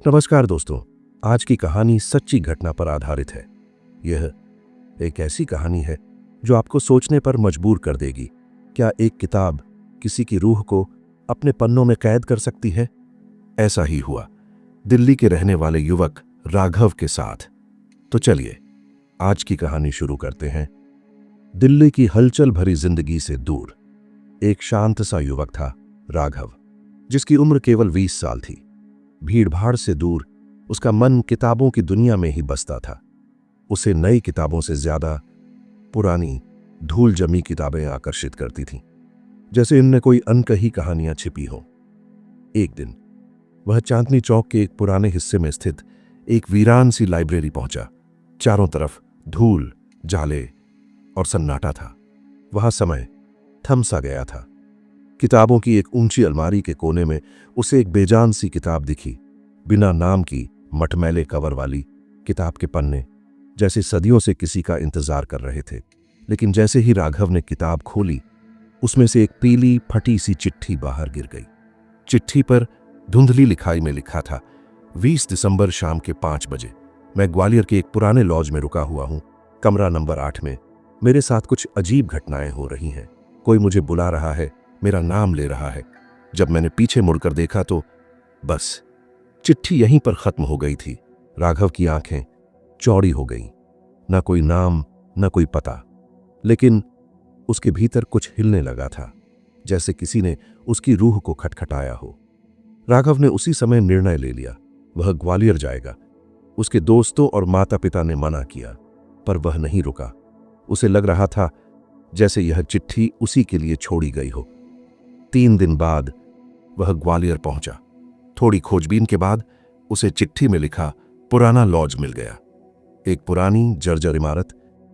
नमस्कार दोस्तों। आज की कहानी सच्ची घटना पर आधारित है। यह एक ऐसी कहानी है जो आपको सोचने पर मजबूर कर देगी। क्या एक किताब किसी की रूह को अपने पन्नों में कैद कर सकती है? ऐसा ही हुआ दिल्ली के रहने वाले युवक राघव के साथ। तो चलिए आज की कहानी शुरू करते हैं। दिल्ली की हलचल भरी जिंदगी से दूर एक शांत सा युवक था राघव, जिसकी उम्र केवल 20 साल थी। भीड़भाड़ से दूर उसका मन किताबों की दुनिया में ही बसता था। उसे नई किताबों से ज्यादा पुरानी धूल जमी किताबें आकर्षित करती थीं, जैसे इनमें कोई अनकही कहानियां छिपी हों। एक दिन वह चांदनी चौक के एक पुराने हिस्से में स्थित एक वीरान सी लाइब्रेरी पहुंचा। चारों तरफ धूल, जाले और सन्नाटा था। वहां समय थम सा गया था। किताबों की एक ऊंची अलमारी के कोने में उसे एक बेजान सी किताब दिखी, बिना नाम की, मटमैले कवर वाली। किताब के पन्ने जैसे सदियों से किसी का इंतजार कर रहे थे। लेकिन जैसे ही राघव ने किताब खोली, उसमें से एक पीली फटी सी चिट्ठी बाहर गिर गई। चिट्ठी पर धुंधली लिखाई में लिखा था, 20 दिसंबर शाम के 5 बजे मैं ग्वालियर के एक पुराने लॉज में रुका हुआ हूं, कमरा नंबर 8 में। मेरे साथ कुछ अजीब घटनाएं हो रही हैं। कोई मुझे बुला रहा है, मेरा नाम ले रहा है। जब मैंने पीछे मुड़कर देखा तो बस चिट्ठी यहीं पर खत्म हो गई थी। राघव की आंखें चौड़ी हो गईं। ना कोई नाम, ना कोई पता, लेकिन उसके भीतर कुछ हिलने लगा था, जैसे किसी ने उसकी रूह को खटखटाया हो। राघव ने उसी समय निर्णय ले लिया, वह ग्वालियर जाएगा। उसके दोस्तों और माता पिता ने मना किया, पर वह नहीं रुका। उसे लग रहा था जैसे यह चिट्ठी उसी के लिए छोड़ी गई हो। 3 दिन बाद वह ग्वालियर पहुंचा। थोड़ी खोजबीन के बाद उसे चिट्ठी में लिखा पुराना लॉज मिल गया। एक पुरानी जर्जर इमारत,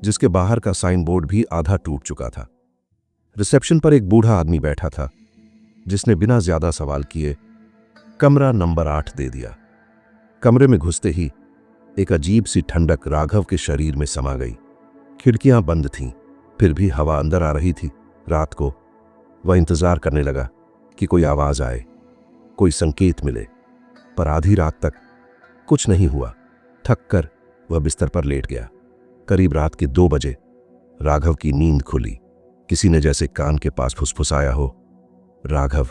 जिसके बाहर का साइन बोर्ड भी आधा टूट चुका था। रिसेप्शन पर एक बूढ़ा आदमी बैठा था, जिसने बिना ज्यादा सवाल किए कमरा नंबर 8 दे दिया। कमरे में घुसते ही एक अजीब सी ठंडक राघव के शरीर में समा गई। खिड़कियां बंद थीं, फिर भी हवा अंदर आ रही थी। रात को वह इंतजार करने लगा कि कोई आवाज आए, कोई संकेत मिले, पर आधी रात तक कुछ नहीं हुआ। थक कर वह बिस्तर पर लेट गया। करीब रात के 2 बजे राघव की नींद खुली। किसी ने जैसे कान के पास फुसफुसाया हो, राघव,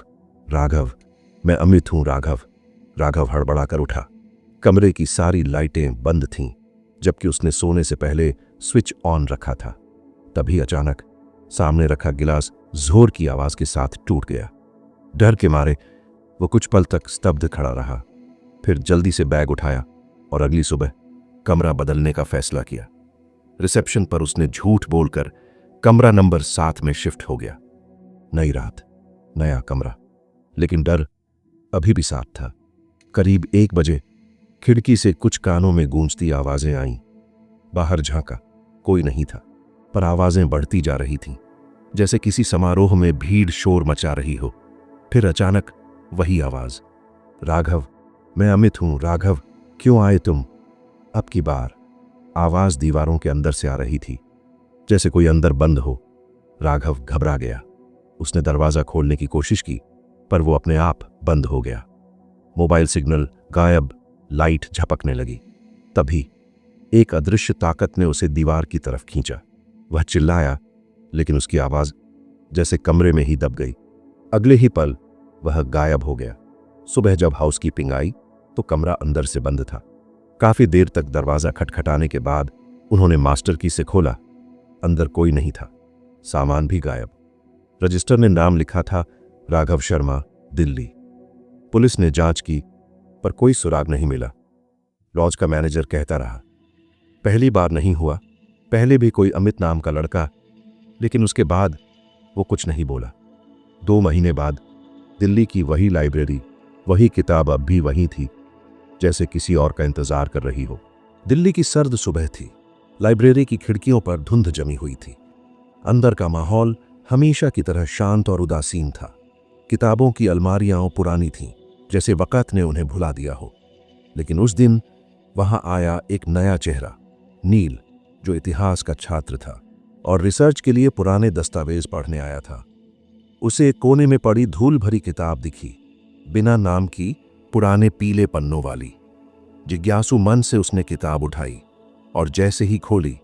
राघव, मैं अमित हूं राघव। राघव हड़बड़ाकर उठा। कमरे की सारी लाइटें बंद थीं, जबकि उसने सोने से पहले स्विच ऑन रखा था। तभी अचानक सामने रखा गिलास जोर की आवाज के साथ टूट गया। डर के मारे वो कुछ पल तक स्तब्ध खड़ा रहा, फिर जल्दी से बैग उठाया और अगली सुबह कमरा बदलने का फैसला किया। रिसेप्शन पर उसने झूठ बोलकर कमरा नंबर 7 में शिफ्ट हो गया। नई रात, नया कमरा, लेकिन डर अभी भी साथ था। करीब 1 बजे खिड़की से कुछ कानों में गूंजती आवाजें आईं। बाहर झांका, कोई नहीं था, पर आवाजें बढ़ती जा रही थीं, जैसे किसी समारोह में भीड़ शोर मचा रही हो। फिर अचानक वही आवाज, राघव, मैं अमित हूं राघव, क्यों आए तुम? अब की बार आवाज दीवारों के अंदर से आ रही थी, जैसे कोई अंदर बंद हो। राघव घबरा गया। उसने दरवाजा खोलने की कोशिश की, पर वो अपने आप बंद हो गया। मोबाइल सिग्नल गायब, लाइट झपकने लगी। तभी एक अदृश्य ताकत ने उसे दीवार की तरफ खींचा। वह चिल्लाया, लेकिन उसकी आवाज जैसे कमरे में ही दब गई। अगले ही पल वह गायब हो गया। सुबह जब हाउसकीपिंग आई तो कमरा अंदर से बंद था। काफी देर तक दरवाजा खटखटाने के बाद उन्होंने मास्टर की से खोला। अंदर कोई नहीं था, सामान भी गायब। रजिस्टर ने नाम लिखा था राघव शर्मा, दिल्ली। पुलिस ने जांच की, पर कोई सुराग नहीं मिला। लॉज का मैनेजर कहता रहा, पहली बार नहीं हुआ, पहले भी कोई अमित नाम का लड़का, लेकिन उसके बाद वो कुछ नहीं बोला। 2 महीने बाद दिल्ली की वही लाइब्रेरी, वही किताब अब भी वही थी, जैसे किसी और का इंतजार कर रही हो। दिल्ली की सर्द सुबह थी। लाइब्रेरी की खिड़कियों पर धुंध जमी हुई थी। अंदर का माहौल हमेशा की तरह शांत और उदासीन था। किताबों की अलमारियां पुरानी थीं, जैसे वक़्त ने उन्हें भुला दिया हो। लेकिन उस दिन वहां आया एक नया चेहरा, नील, जो इतिहास का छात्र था और रिसर्च के लिए पुराने दस्तावेज पढ़ने आया था। उसे एक कोने में पड़ी धूल भरी किताब दिखी, बिना नाम की, पुराने पीले पन्नों वाली। जिज्ञासु मन से उसने किताब उठाई और जैसे ही खोली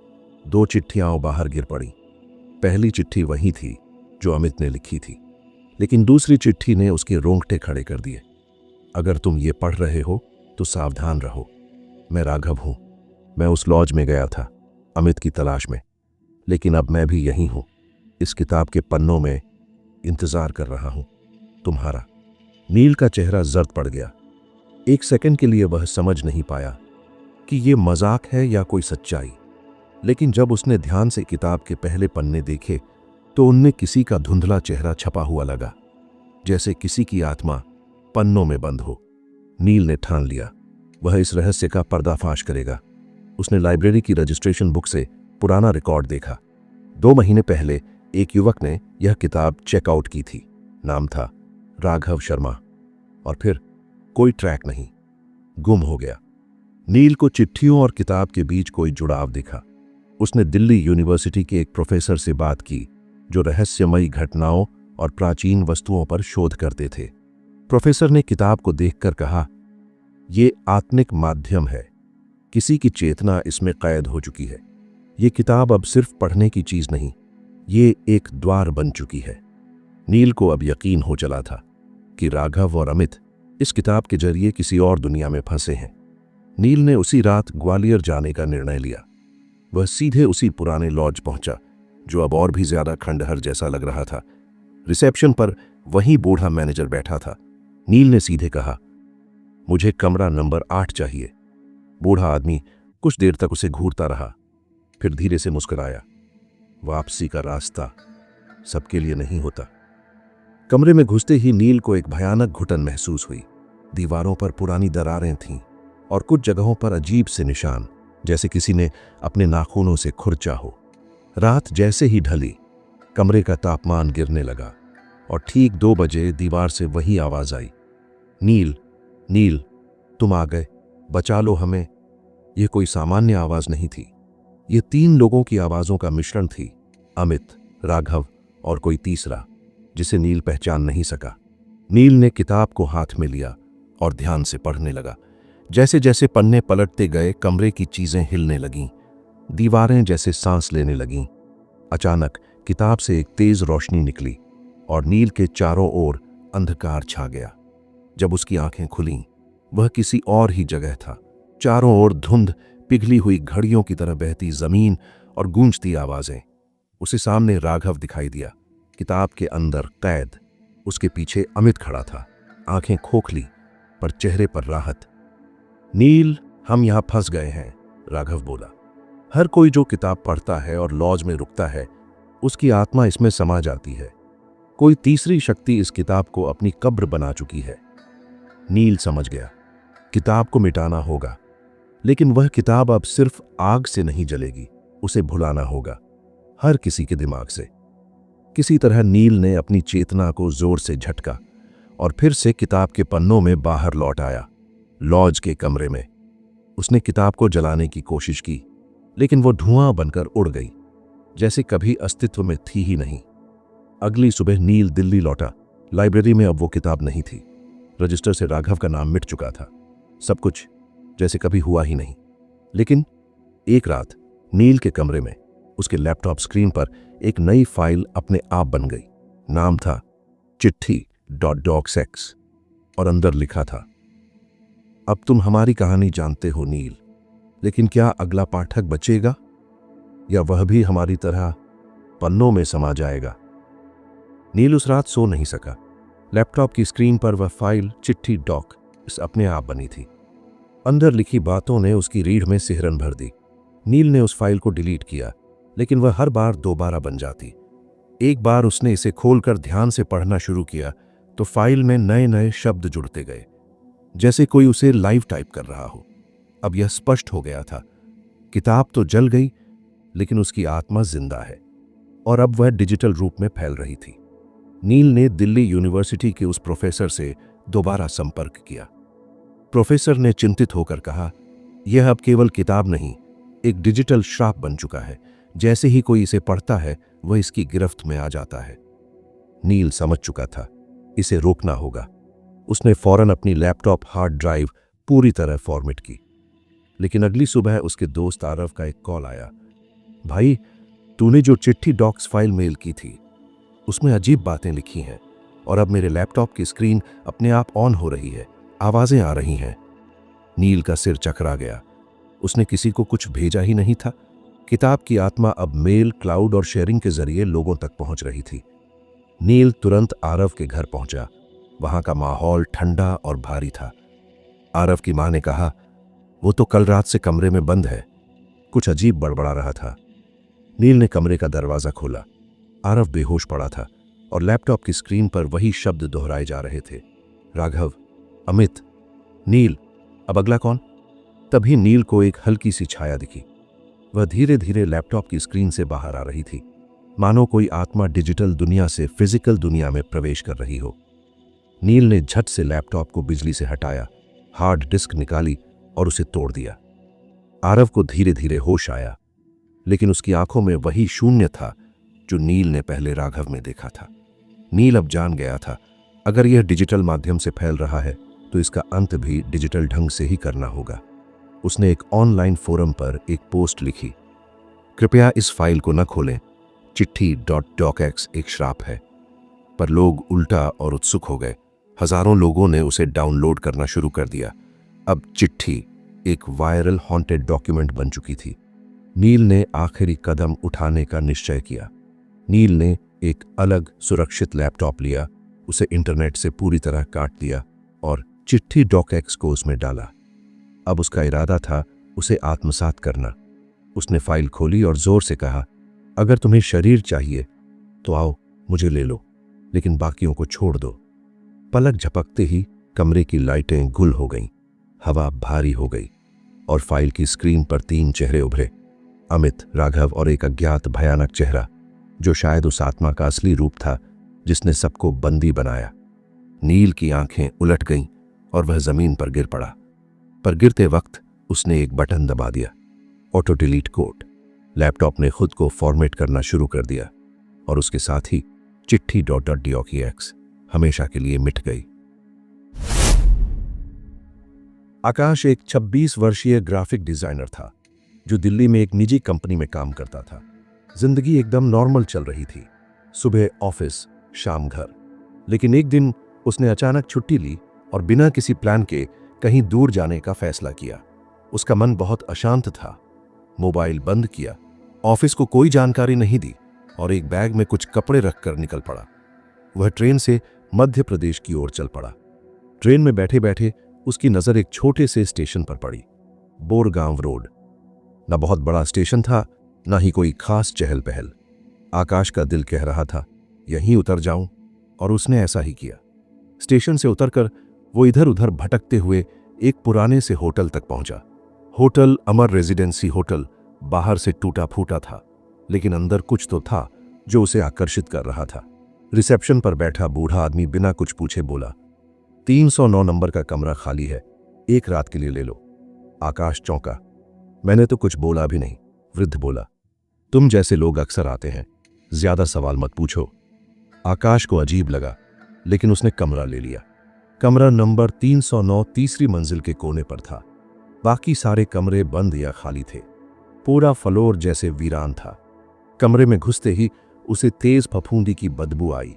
2 चिट्ठियां बाहर गिर पड़ी। पहली चिट्ठी वही थी जो अमित ने लिखी थी, लेकिन दूसरी चिट्ठी ने उसके रोंगटे खड़े कर दिए। अगर तुम ये पढ़ रहे हो तो सावधान रहो। मैं राघव हूं। मैं उस लॉज में गया था अमित की तलाश में, लेकिन अब मैं भी यहीं हूं, इस किताब के पन्नों में इंतजार कर रहा हूं तुम्हारा। नील का चेहरा जर्द पड़ गया। एक सेकंड के लिए वह समझ नहीं पाया कि ये मजाक है या कोई सच्चाई, लेकिन जब उसने ध्यान से किताब के पहले पन्ने देखे तो उनमें किसी का धुंधला चेहरा छपा हुआ लगा, जैसे किसी की आत्मा पन्नों में बंद हो। नील ने ठान लिया वह इस रहस्य का पर्दाफाश करेगा। उसने लाइब्रेरी की रजिस्ट्रेशन बुक से पुराना रिकॉर्ड देखा। 2 महीने पहले एक युवक ने यह किताब चेकआउट की थी। नाम था राघव शर्मा। और फिर कोई ट्रैक नहीं, गुम हो गया। नील को चिट्ठियों और किताब के बीच कोई जुड़ाव दिखा। उसने दिल्ली यूनिवर्सिटी के एक प्रोफेसर से बात की जो रहस्यमयी घटनाओं और प्राचीन वस्तुओं पर शोध करते थे। प्रोफेसर ने किताब को देखकर कहा, ये आत्मिक माध्यम है, किसी की चेतना इसमें कैद हो चुकी है। ये किताब अब सिर्फ पढ़ने की चीज नहीं, ये एक द्वार बन चुकी है। नील को अब यकीन हो चला था कि राघव और अमित इस किताब के जरिए किसी और दुनिया में फंसे हैं। नील ने उसी रात ग्वालियर जाने का निर्णय लिया। वह सीधे उसी पुराने लॉज पहुंचा जो अब और भी ज्यादा खंडहर जैसा लग रहा था। रिसेप्शन पर वही बूढ़ा मैनेजर बैठा था। नील ने सीधे कहा, मुझे कमरा नंबर 8 चाहिए। बूढ़ा आदमी कुछ देर तक उसे घूरता रहा, फिर धीरे से मुस्कुराया। वापसी का रास्ता सबके लिए नहीं होता। कमरे में घुसते ही नील को एक भयानक घुटन महसूस हुई। दीवारों पर पुरानी दरारें थीं और कुछ जगहों पर अजीब से निशान, जैसे किसी ने अपने नाखूनों से खुरचा हो। रात जैसे ही ढली, कमरे का तापमान गिरने लगा और ठीक 2 बजे दीवार से वही आवाज आई, नील, नील, तुम आ गए, बचा लो हमें। यह कोई सामान्य आवाज नहीं थी। ये 3 लोगों की आवाजों का मिश्रण थी, अमित, राघव और कोई तीसरा जिसे नील पहचान नहीं सका। नील ने किताब को हाथ में लिया और ध्यान से पढ़ने लगा। जैसे जैसे पन्ने पलटते गए, कमरे की चीजें हिलने लगीं, दीवारें जैसे सांस लेने लगीं। अचानक किताब से एक तेज रोशनी निकली और नील के चारों ओर अंधकार छा गया। जब उसकी आंखें खुलीं, वह किसी और ही जगह था। चारों ओर धुंध, पिघली हुई घड़ियों की तरह बहती जमीन और गूंजती आवाजें। उसे सामने राघव दिखाई दिया, किताब के अंदर कैद। उसके पीछे अमित खड़ा था, आंखें खोखली पर चेहरे पर राहत। नील, हम यहां फंस गए हैं, राघव बोला। हर कोई जो किताब पढ़ता है और लॉज में रुकता है, उसकी आत्मा इसमें समा जाती है। कोई तीसरी शक्ति इस किताब को अपनी कब्र बना चुकी है। नील समझ गया, किताब को मिटाना होगा, लेकिन वह किताब अब सिर्फ आग से नहीं जलेगी, उसे भुलाना होगा, हर किसी के दिमाग से। किसी तरह नील ने अपनी चेतना को जोर से झटका और फिर से किताब के पन्नों में बाहर लौट आया। लॉज के कमरे में उसने किताब को जलाने की कोशिश की, लेकिन वो धुआं बनकर उड़ गई, जैसे कभी अस्तित्व में थी ही नहीं। अगली सुबह नील दिल्ली लौटा। लाइब्रेरी में अब वो किताब नहीं थी। रजिस्टर से राघव का नाम मिट चुका था। सब कुछ जैसे कभी हुआ ही नहीं। लेकिन एक रात नील के कमरे में उसके लैपटॉप स्क्रीन पर एक नई फाइल अपने आप बन गई। नाम था चिट्ठी.docx और अंदर लिखा था, अब तुम हमारी कहानी जानते हो नील, लेकिन क्या अगला पाठक बचेगा या वह भी हमारी तरह पन्नों में समा जाएगा? नील उस रात सो नहीं सका। लैपटॉप की स्क्रीन पर वह फाइल चिट्ठी.doc इस अपने आप बनी थी। अंदर लिखी बातों ने उसकी रीढ़ में सिहरन भर दी। नील ने उस फाइल को डिलीट किया, लेकिन वह हर बार दोबारा बन जाती। एक बार उसने इसे खोलकर ध्यान से पढ़ना शुरू किया तो फाइल में नए नए शब्द जुड़ते गए, जैसे कोई उसे लाइव टाइप कर रहा हो। अब यह स्पष्ट हो गया था, किताब तो जल गई, लेकिन उसकी आत्मा जिंदा है और अब वह डिजिटल रूप में फैल रही थी। नील ने दिल्ली यूनिवर्सिटी के उस प्रोफेसर से दोबारा संपर्क किया। प्रोफेसर ने चिंतित होकर कहा, यह अब केवल किताब नहीं, एक डिजिटल श्राप बन चुका है। जैसे ही कोई इसे पढ़ता है, वह इसकी गिरफ्त में आ जाता है। नील समझ चुका था, इसे रोकना होगा। उसने फौरन अपनी लैपटॉप हार्ड ड्राइव पूरी तरह फॉर्मेट की। लेकिन अगली सुबह उसके दोस्त आरव का एक कॉल आया। भाई, तूने जो चिट्ठी डॉक्स फाइल मेल की थी उसमें अजीब बातें लिखी हैं और अब मेरे लैपटॉप की स्क्रीन अपने आप ऑन हो रही है, आवाजें आ रही हैं। नील का सिर चकरा गया। उसने किसी को कुछ भेजा ही नहीं था। किताब की आत्मा अब मेल, क्लाउड और शेयरिंग के जरिए लोगों तक पहुंच रही थी। नील तुरंत आरव के घर पहुंचा। वहां का माहौल ठंडा और भारी था। आरव की मां ने कहा, वो तो कल रात से कमरे में बंद है, कुछ अजीब बड़बड़ा रहा था। नील ने कमरे का दरवाजा खोला। आरव बेहोश पड़ा था और लैपटॉप की स्क्रीन पर वही शब्द दोहराए जा रहे थे, राघव, अमित, नील, अब अगला कौन? तभी नील को एक हल्की सी छाया दिखी। वह धीरे धीरे लैपटॉप की स्क्रीन से बाहर आ रही थी, मानो कोई आत्मा डिजिटल दुनिया से फिजिकल दुनिया में प्रवेश कर रही हो। नील ने झट से लैपटॉप को बिजली से हटाया, हार्ड डिस्क निकाली और उसे तोड़ दिया। आरव को धीरे धीरे होश आया, लेकिन उसकी आंखों में वही शून्य था जो नील ने पहले राघव में देखा था। नील अब जान गया था, अगर यह डिजिटल माध्यम से फैल रहा है तो इसका अंत भी डिजिटल ढंग से ही करना होगा। उसने एक ऑनलाइन फोरम पर एक पोस्ट लिखी, कृपया इस फाइल को न खोलें, चिट्ठी.docx एक श्राप है। पर लोग उल्टा और उत्सुक हो गए। हजारों लोगों ने उसे डाउनलोड करना शुरू कर दिया। अब चिट्ठी एक वायरल हॉन्टेड डॉक्यूमेंट बन चुकी थी। नील ने आखिरी कदम उठाने का निश्चय किया। नील ने एक अलग सुरक्षित लैपटॉप लिया, उसे इंटरनेट से पूरी तरह काट दिया और चिट्ठी.docx को उसमें डाला। अब उसका इरादा था उसे आत्मसात करना। उसने फाइल खोली और जोर से कहा, अगर तुम्हें शरीर चाहिए तो आओ, मुझे ले लो, लेकिन बाकियों को छोड़ दो। पलक झपकते ही कमरे की लाइटें गुल हो गईं, हवा भारी हो गई और फाइल की स्क्रीन पर 3 चेहरे उभरे, अमित, राघव और एक अज्ञात भयानक चेहरा जो शायद उस आत्मा का असली रूप था जिसने सबको बंदी बनाया। नील की आंखें उलट गईं और वह जमीन पर गिर पड़ा, पर गिरते वक्त उसने एक बटन दबा दिया, ऑटो डिलीट कोड। लैपटॉप ने खुद को फॉर्मेट करना शुरू कर दिया और उसके साथ ही चिट्ठी.docx हमेशा के लिए मिट गई। आकाश एक 26 वर्षीय ग्राफिक डिजाइनर था जो दिल्ली में एक निजी कंपनी में काम करता था। जिंदगी एकदम नॉर्मल चल रही थी, सुबह ऑफिस, शाम घर। लेकिन एक दिन उसने अचानक छुट्टी ली और बिना किसी प्लान के कहीं दूर जाने का फैसला किया। उसका मन बहुत अशांत था। मोबाइल बंद किया, ऑफिस को कोई जानकारी नहीं दी और एक बैग में कुछ कपड़े रखकर निकल पड़ा। वह ट्रेन से मध्य प्रदेश की ओर चल पड़ा। ट्रेन में बैठे बैठे उसकी नजर एक छोटे से स्टेशन पर पड़ी, बोरगांव रोड। न बहुत बड़ा स्टेशन था, न ही कोई खास चहल पहल। आकाश का दिल कह रहा था यहीं उतर जाऊं, और उसने ऐसा ही किया। स्टेशन से उतरकर वो इधर उधर भटकते हुए एक पुराने से होटल तक पहुंचा। होटल अमर रेजिडेंसी होटल बाहर से टूटा फूटा था, लेकिन अंदर कुछ तो था जो उसे आकर्षित कर रहा था। रिसेप्शन पर बैठा बूढ़ा आदमी बिना कुछ पूछे बोला, 309 नंबर का कमरा खाली है, एक रात के लिए ले लो। आकाश चौंका। मैंने तो कुछ बोला भी नहीं। वृद्ध बोला, तुम जैसे लोग अक्सर आते हैं, ज्यादा सवाल मत पूछो। आकाश को अजीब लगा, लेकिन उसने कमरा ले लिया। कमरा नंबर 309 तीसरी मंजिल के कोने पर था। बाकी सारे कमरे बंद या खाली थे। पूरा फ्लोर जैसे वीरान था। कमरे में घुसते ही उसे तेज फफूंदी की बदबू आई।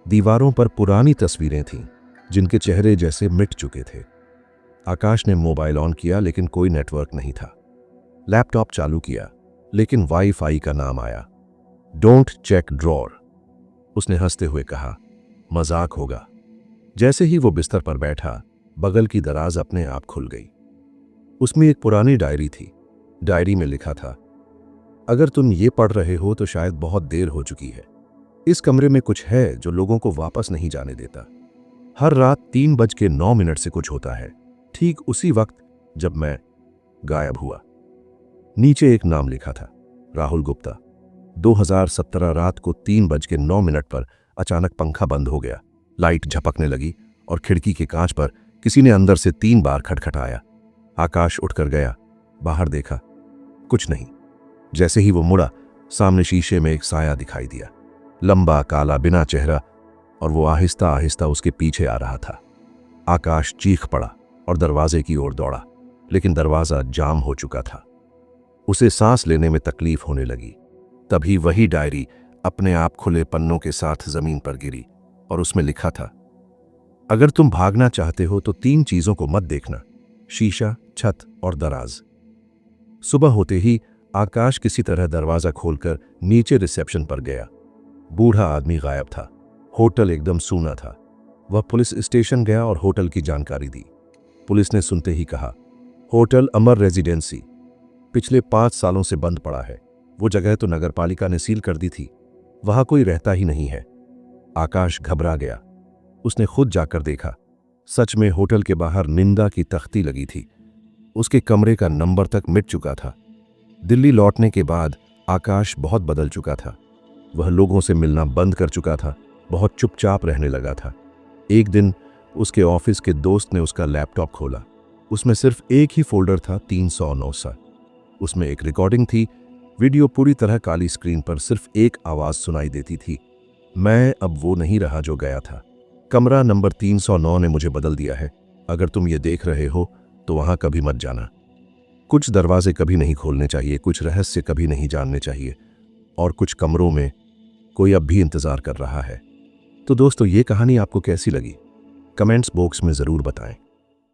दीवारों पर पुरानी तस्वीरें थीं जिनके चेहरे जैसे मिट चुके थे। आकाश ने मोबाइल ऑन किया, लेकिन कोई नेटवर्क नहीं था। लैपटॉप चालू किया, लेकिन वाईफाई का नाम आया। डोंट चेक ड्रॉर, उसने हंसते हुए कहा, मजाक होगा। जैसे ही वो बिस्तर पर बैठा, बगल की दराज अपने आप खुल गई। उसमें एक पुरानी डायरी थी। डायरी में लिखा था, अगर तुम ये पढ़ रहे हो तो शायद बहुत देर हो चुकी है। इस कमरे में कुछ है जो लोगों को वापस नहीं जाने देता। हर रात 3:09 से कुछ होता है, ठीक उसी वक्त जब मैं गायब हुआ। नीचे एक नाम लिखा था, राहुल गुप्ता। 2017 रात को 3:09 पर अचानक पंखा बंद हो गया। लाइट झपकने लगी और खिड़की के कांच पर किसी ने अंदर से 3 बार खटखटाया। आकाश उठकर गया, बाहर देखा, कुछ नहीं। जैसे ही वो मुड़ा, सामने शीशे में एक साया दिखाई दिया, लंबा, काला, बिना चेहरा, और वो आहिस्ता आहिस्ता उसके पीछे आ रहा था। आकाश चीख पड़ा और दरवाजे की ओर दौड़ा। लेकिन दरवाज़ा जाम हो चुका था। उसे सांस लेने में तकलीफ होने लगी। तभी वही डायरी अपने आप खुले पन्नों के साथ जमीन पर गिरी और उसमें लिखा था, अगर तुम भागना चाहते हो तो 3 चीजों को मत देखना, शीशा, छत और दराज। सुबह होते ही आकाश किसी तरह दरवाजा खोलकर नीचे रिसेप्शन पर गया। बूढ़ा आदमी गायब था। होटल एकदम सूना था। वह पुलिस स्टेशन गया और होटल की जानकारी दी। पुलिस ने सुनते ही कहा, होटल अमर रेजिडेंसी पिछले 5 सालों से बंद पड़ा है। वो जगह तो नगरपालिका ने सील कर दी थी, वहां कोई रहता ही नहीं है। आकाश घबरा गया। उसने खुद जाकर देखा। सच में होटल के बाहर निंदा की तख्ती लगी थी। उसके कमरे का नंबर तक मिट चुका था। दिल्ली लौटने के बाद आकाश बहुत बदल चुका था। वह लोगों से मिलना बंद कर चुका था, बहुत चुपचाप रहने लगा था। एक दिन उसके ऑफिस के दोस्त ने उसका लैपटॉप खोला। उसमें सिर्फ एक ही फोल्डर था, 309 सा। उसमें एक रिकॉर्डिंग थी। वीडियो पूरी तरह काली, स्क्रीन पर सिर्फ एक आवाज सुनाई देती थी, मैं अब वो नहीं रहा जो गया था। कमरा नंबर 309 ने मुझे बदल दिया है। अगर तुम ये देख रहे हो तो वहां कभी मत जाना। कुछ दरवाजे कभी नहीं खोलने चाहिए, कुछ रहस्य कभी नहीं जानने चाहिए, और कुछ कमरों में कोई अब भी इंतजार कर रहा है। तो दोस्तों, ये कहानी आपको कैसी लगी? कमेंट्स बॉक्स में जरूर बताएं।